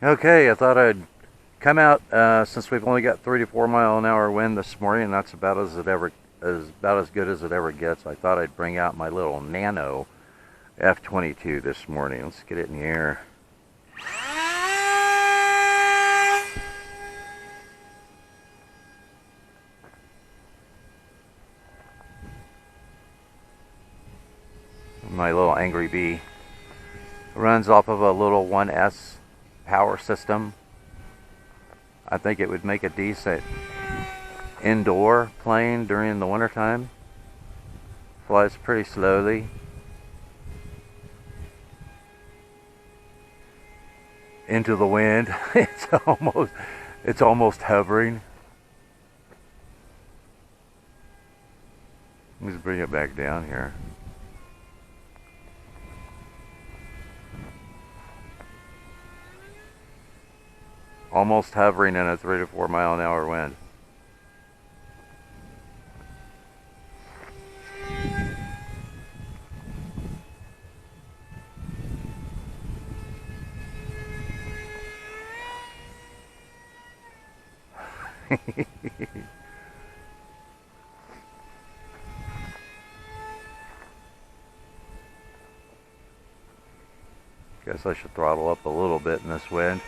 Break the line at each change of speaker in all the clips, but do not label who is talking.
Okay, I thought I'd come out since we've only got 3 to 4 mile an hour wind this morning, and that's about as good as it ever gets. I thought I'd bring out my little Nano F-22 this morning. Let's get it in the air. My little Angry Bee runs off of a little 1S power system. I think it would make a decent indoor plane during the wintertime. Flies pretty slowly. Into the wind. it's almost hovering. Let's bring it back down here. Almost hovering in a 3 to 4 mile an hour wind. Guess I should throttle up a little bit in this wind.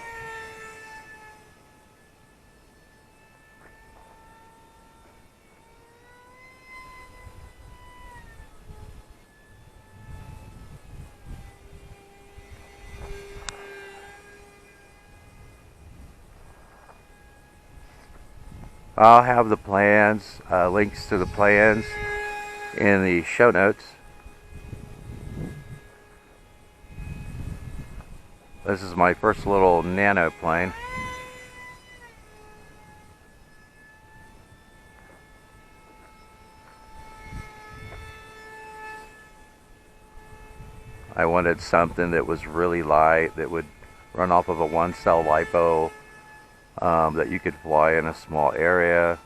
I'll have the plans, links to the plans in the show notes. This is my first little nano plane. I wanted something that was really light, that would run off of a 1-cell LiPo, that you could fly in a small area.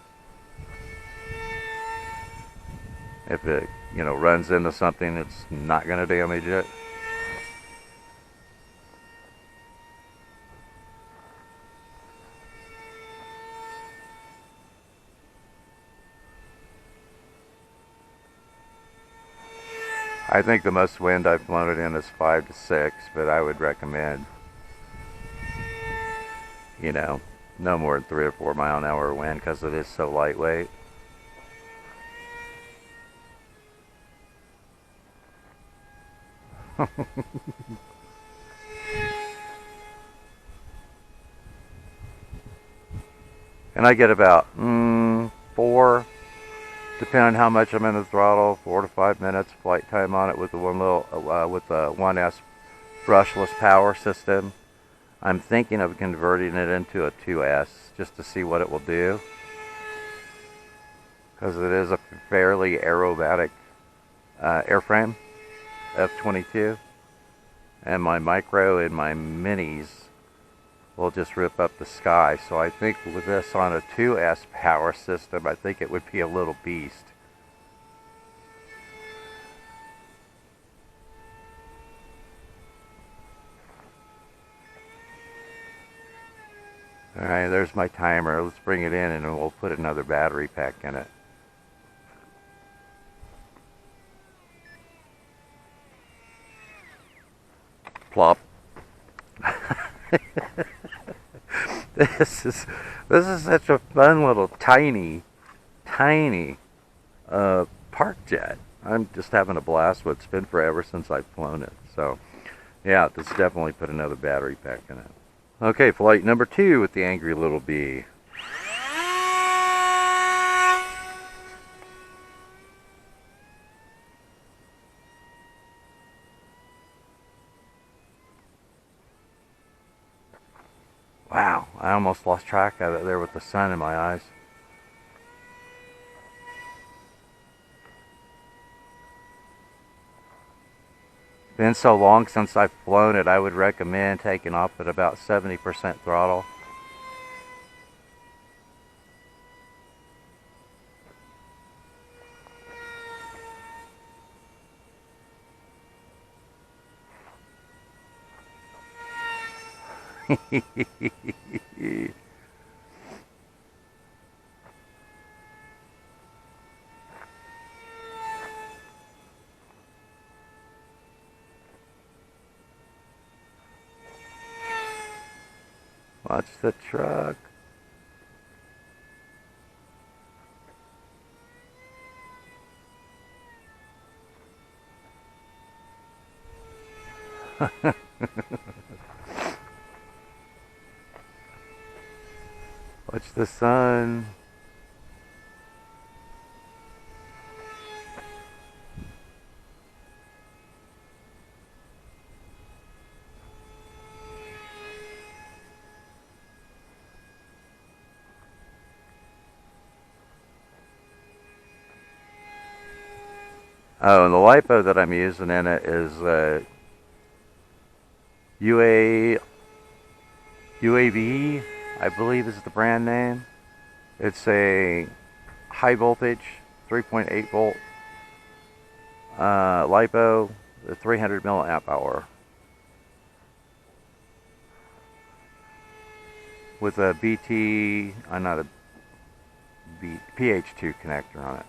If it, runs into something, it's not going to damage it. I think the most wind I've flown it in is 5 to 6, but I would recommend, no more than 3 or 4 mile an hour wind because it is so lightweight. And I get about 4, depending on how much I'm in the throttle, 4 to 5 minutes flight time on it with the with the 1S brushless power system. I'm thinking of converting it into a 2S just to see what it will do, because it is a fairly aerobatic airframe, F-22, and my micro and my minis will just rip up the sky. So I think with this on a 2S power system, I think it would be a little beast. Alright, there's my timer. Let's bring it in and we'll put another battery pack in it. Plop. This is such a fun little tiny Parkjet. I'm just having a blast with it. It's been forever since I've flown it. So yeah, let's definitely put another battery pack in it. Okay, flight number 2 with the Angry Little Bee. Wow, I almost lost track of it there with the sun in my eyes. Been so long since I've flown it, I would recommend taking off at about 70% throttle. Watch the truck. Watch the sun. Oh, and the LiPo that I'm using in it is UAV, I believe is the brand name. It's a high voltage, 3.8 volt LiPo, 300 milliamp hour, with a BT, not a PH2 connector on it.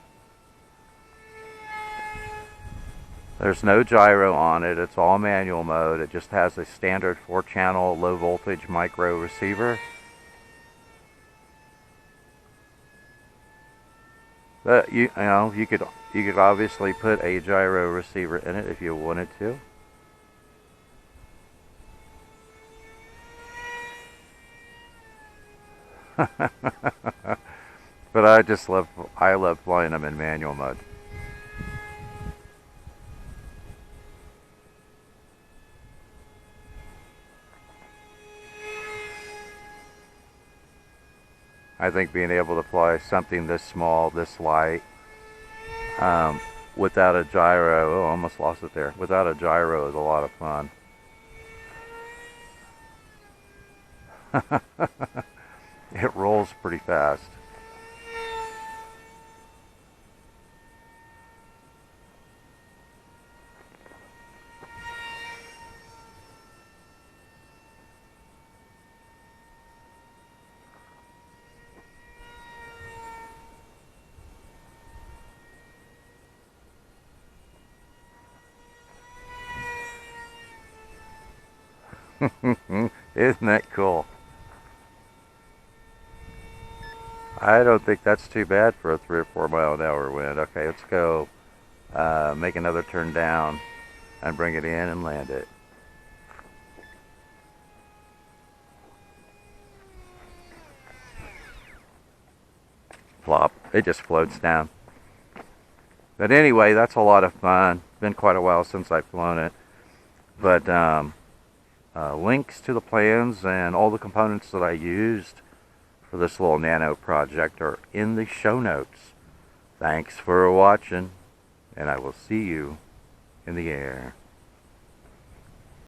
There's no gyro on it. It's all manual mode. It just has a standard 4-channel low voltage micro receiver. But you could obviously put a gyro receiver in it if you wanted to. But I love flying them in manual mode. I think being able to fly something this small, this light, without a gyro, oh, almost lost it there. Without a gyro is a lot of fun. It rolls pretty fast. Isn't that cool? I don't think that's too bad for a 3 or 4 mile an hour wind. Okay, let's go make another turn down and bring it in and land it. Flop. It just floats down. But anyway, that's a lot of fun. Been quite a while since I've flown it. But links to the plans and all the components that I used for this little nano project are in the show notes. Thanks for watching, and I will see you in the air.